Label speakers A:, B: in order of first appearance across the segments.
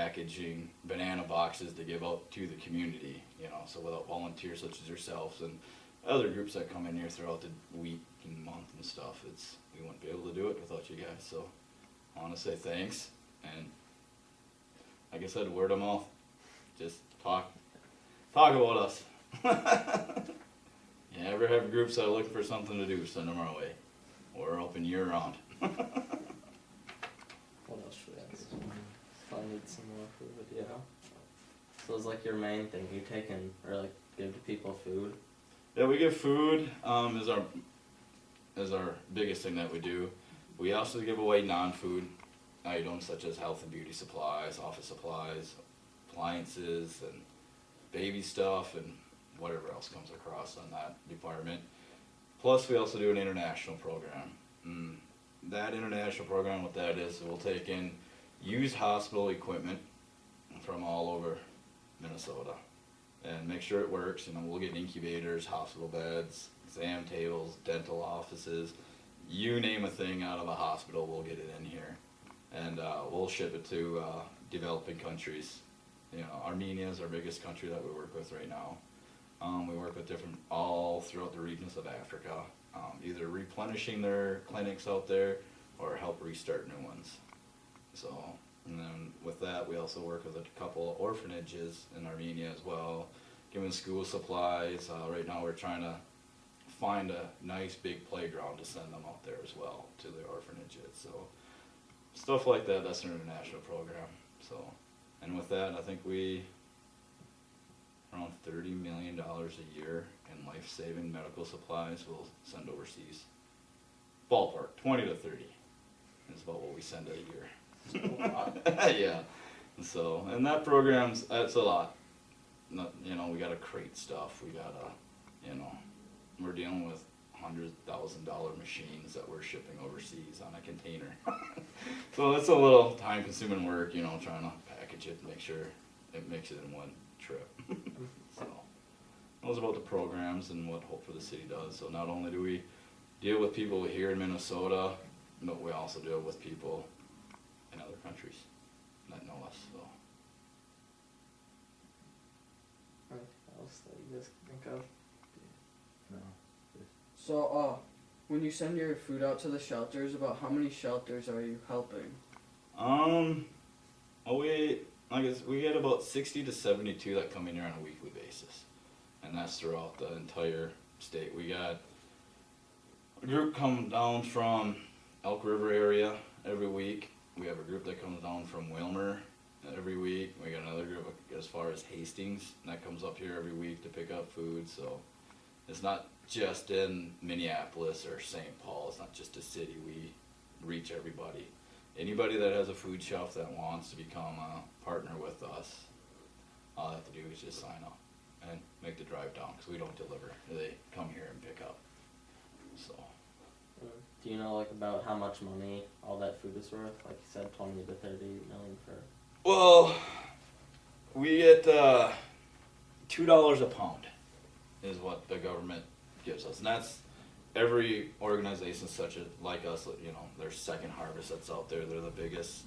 A: packaging banana boxes to give out to the community, so without volunteers such as yourselves and other groups that come in here throughout the week and month and stuff, we wouldn't be able to do it without you guys, so I want to say thanks, and like I said, word of mouth, just talk about us. You ever have groups that are looking for something to do, send them our way. We're open year round.
B: What else should we ask? Find some more food, yeah. So it's like your main thing, you take in, or like give to people food?
A: Yeah, we give food, is our biggest thing that we do. We also give away non-food items such as health and beauty supplies, office supplies, appliances, and baby stuff, and whatever else comes across on that department. Plus, we also do an international program. That international program, what that is, we'll take in used hospital equipment from all over Minnesota and make sure it works. We'll get incubators, hospital beds, exam tables, dental offices, you name a thing out of a hospital, we'll get it in here. And we'll ship it to developing countries. Armenia is our biggest country that we work with right now. We work with all throughout the regions of Africa, either replenishing their clinics out there or help restart new ones. So, and then with that, we also work with a couple of orphanages in Armenia as well, giving school supplies. Right now we're trying to find a nice big playground to send them out there as well to the orphanages. So, stuff like that, that's an international program. So, and with that, I think we around $30 million a year in life-saving medical supplies we'll send overseas. Ballpark, 20 to 30 is about what we send a year. Yeah. So, and that that's a lot. We gotta crate stuff. We gotta, we're dealing with $100,000 machines that we're shipping overseas on a container. So that's a little time-consuming work, trying to package it and make sure it makes it in one trip. So those are about the programs and what Hope for the City does. So not only do we deal with people here in Minnesota, but we also deal with people in other countries that know us. So
B: Anything else that you guys can think of?
A: no.
C: So, when you send your food out to the shelters, about how many shelters are you helping?
A: We get about 60 to 72 that come in here on a weekly basis, and that's throughout the entire state. We got a group come down from Elk River area every week. We have a group that comes down from Wilmer every week. We got another group as far as Hastings that comes up here every week to pick up food. So it's not just in Minneapolis or St. Paul. It's not just a city. We reach everybody. Anybody that has a food shelf that wants to become a partner with us, all they have to do is just sign up and make the drive down, because we don't deliver. They come here and pick up. So.
B: Do you know about how much money all that food is worth? Like you said, 20 to 30 million for.
A: Well, we get $2 a pound is what the government gives us, and that's every organization such as like us. There's Second Harvest that's out there. They're the biggest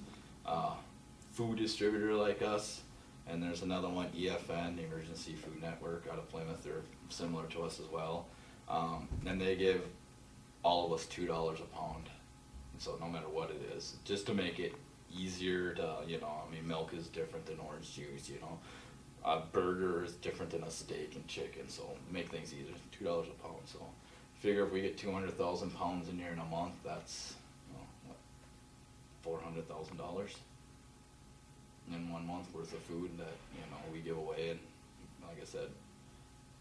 A: food distributor like us, and there's another one, EFN, the Emergency Food Network, out of Plymouth. They're similar to us as well, and they give all of us $2 a pound. So no matter what it is, just to make it easier to, milk is different than orange juice, a burger is different than a steak and chicken, so make things easier. $2 a pound. So figure if we get 200,000 pounds in here in a month, that's $400,000 in 1 month worth of food that we give away. And like I said,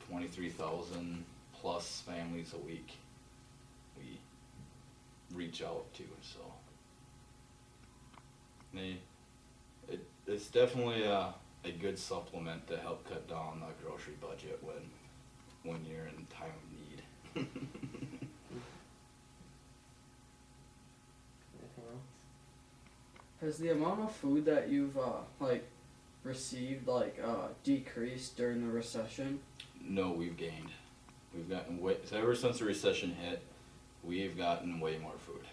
A: 23,000 plus families a week we reach out to. So it's definitely a good supplement to help cut down the grocery budget when you're in time of need.
B: Anything else?
C: Has the amount of food that you've received decreased during the recession?
A: No, we've gained. We've gotten so ever since the recession hit, we've gotten way more food.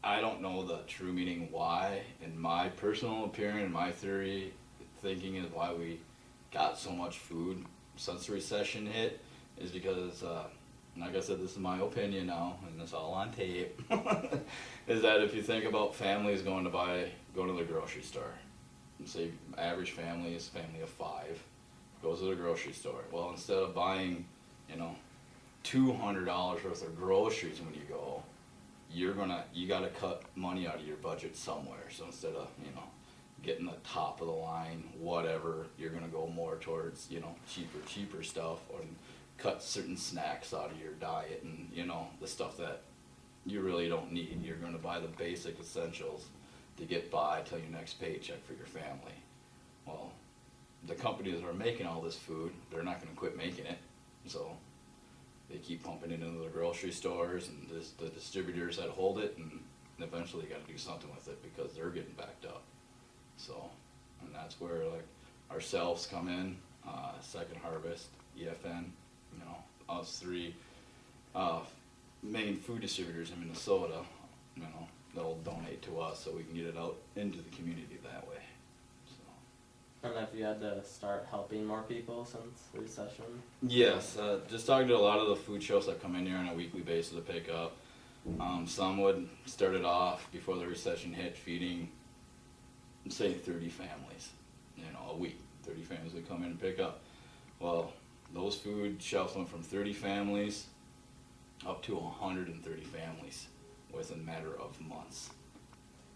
A: I don't know the true meaning why. In my personal opinion, and my theory, thinking is why we got so much food since the recession hit is because, like I said, this is my opinion now, and it's all on tape. Is that if you think about families going to the grocery store, say average family is a family of 5, goes to the grocery store. Well, instead of buying, $200 worth of groceries when you go, you gotta cut money out of your budget somewhere. So instead of, getting the top of the line, whatever, you're gonna go more towards, cheaper stuff, or cut certain snacks out of your diet and, the stuff that you really don't need. You're gonna buy the basic essentials to get by till your next paycheck for your family. Well, the companies that are making all this food, they're not gonna quit making it, so they keep pumping it into the grocery stores and the distributors that hold it, and eventually you gotta do something with it because they're getting backed up. So, and that's where like ourselves come in, Second Harvest, EFN, us 3 main food distributors in Minnesota, they'll donate to us so we can get it out into the community that way. So.
B: And have you had to start helping more people since the recession?
A: Yes, just talking to a lot of the food shows that come in here on a weekly basis to pick up. Some would start it off before the recession hit, feeding, say, 30 families, a week. 30 families would come in and pick up. Well, those food shelves went from 30 families up to 130 families within a matter of months.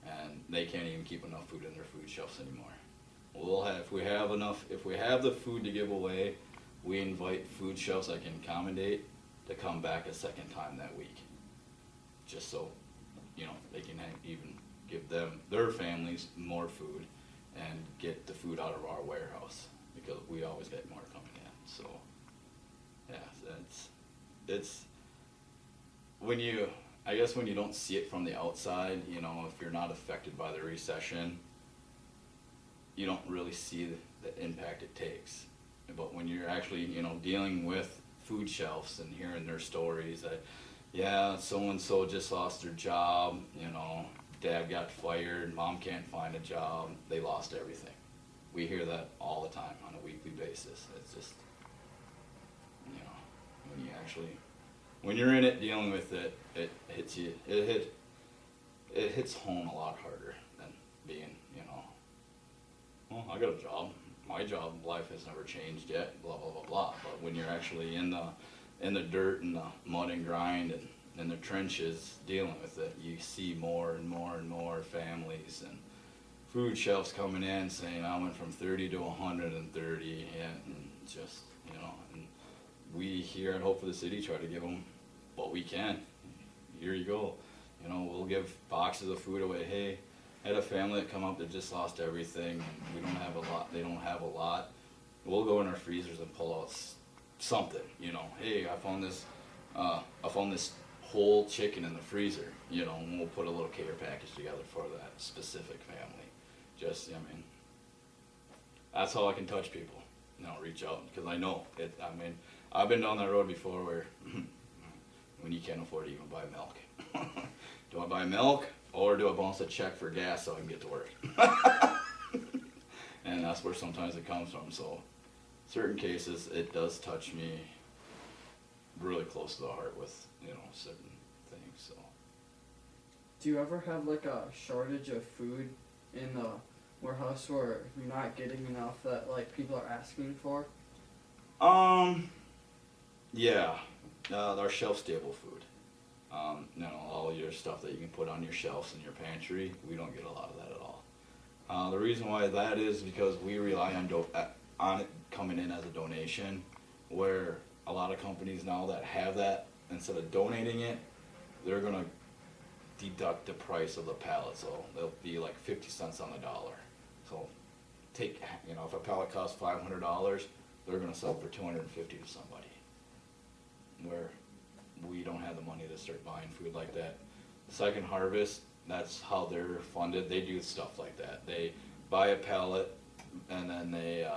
A: And they can't even keep enough food in their food shelves anymore. If we have the food to give away, we invite food shelves that can accommodate to come back a second time that week. Just so, they can even give their families more food and get the food out of our warehouse, because we always get more coming in. So, yeah, it's when you don't see it from the outside, if you're not affected by the recession, you don't really see the impact it takes. But when you're actually, dealing with food shelves and hearing their stories that, yeah, so-and-so just lost their job, dad got fired, mom can't find a job, they lost everything. We hear that all the time on a weekly basis. It's just, when you're in it, dealing with it, it hits you, it hits home a lot harder than being, well, I got a job. My job life has never changed yet, blah, blah, blah, blah. But when you're actually in the dirt and the mud and grind and in the trenches dealing with it, you see more and more and more families and food shelves coming in saying, I went from 30 to 130, and just, and we here at Hope for the City try to give them what we can. Here you go. We'll give boxes of food away. Hey, I had a family that come up that just lost everything, and we don't have a lot, they don't have a lot. We'll go in our freezers and pull out something, hey, I found this whole chicken in the freezer, and we'll put a little care package together for that specific family. Just, that's how I can touch people, reach out, because I know it. I've been down that road before where when you can't afford to even buy milk. Do I buy milk, or do I bounce a check for gas so I can get to work? And that's where sometimes it comes from. So certain cases, it does touch me really close to the heart with, certain things. So.
C: Do you ever have like a shortage of food in the warehouse where you're not getting enough that like people are asking for?
A: Yeah, our shelf stable food. All your stuff that you can put on your shelves in your pantry, we don't get a lot of that at all. The reason why that is because we rely on it coming in as a donation, where a lot of companies now that have that, instead of donating it, they're gonna deduct the price of the pallet, so they'll be like 50 cents on the dollar. So if a pallet costs $500, they're gonna sell it for $250 to somebody, where we don't have the money to start buying food like that. Second Harvest, that's how they're funded. They do stuff like that. They buy a pallet and then they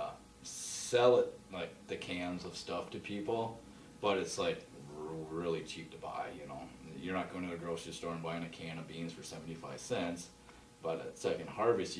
A: sell it, like the cans of stuff to people, but it's like really cheap to buy. you're not going to the grocery store and buying a can of beans for 75 cents, but at Second Harvest, you